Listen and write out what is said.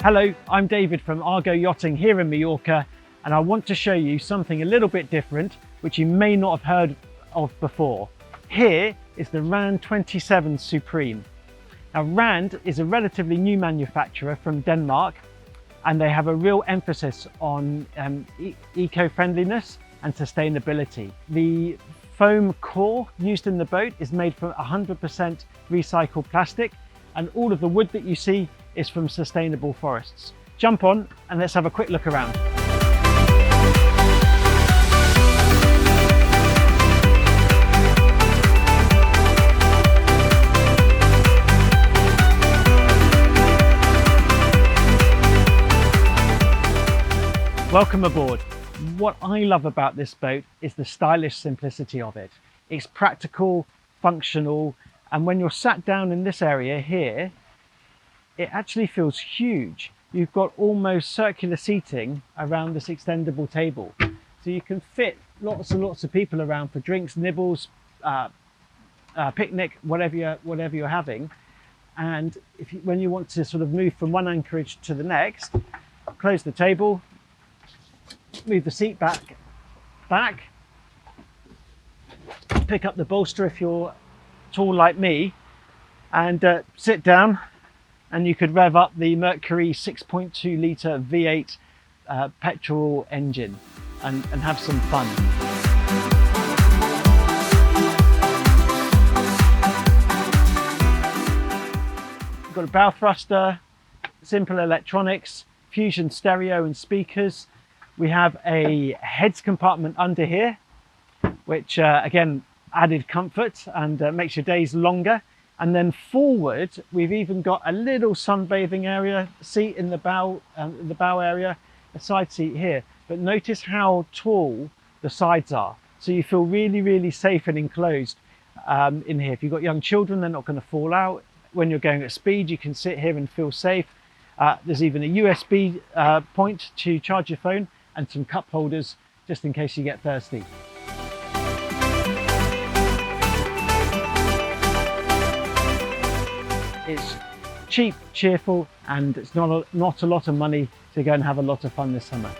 Hello, I'm David from Argo Yachting here in Mallorca, and I want to show you something a little bit different which you may not have heard of before. Here is the RAND 27 Supreme. Now RAND is a relatively new manufacturer from Denmark, and they have a real emphasis on eco-friendliness and sustainability. The foam core used in the boat is made from 100% recycled plastic, and all of the wood that you see is from sustainable forests. Jump on and let's have a quick look around. Welcome aboard. What I love about this boat is the stylish simplicity of it. It's practical, functional, and when you're sat down in this area here, it actually feels huge. You've got almost circular seating around this extendable table. So you can fit lots and lots of people around for drinks, nibbles, picnic, whatever you're having. And when you want to sort of move from one anchorage to the next, close the table, move the seat back, pick up the bolster if you're tall like me, and sit down, and you could rev up the Mercury 6.2 Ltr V8 petrol engine and have some fun. We've got a bow thruster, simple electronics, fusion stereo and speakers. We have a heads compartment under here, which again, added comfort and makes your days longer. And then forward, we've even got a little sunbathing area, seat in the bow area, a side seat here. But notice how tall the sides are. So you feel really, really safe and enclosed in here. If you've got young children, they're not going to fall out. When you're going at speed, you can sit here and feel safe. There's even a USB point to charge your phone and some cup holders just in case you get thirsty. It's cheap, cheerful, and it's not a lot of money to go and have a lot of fun this summer.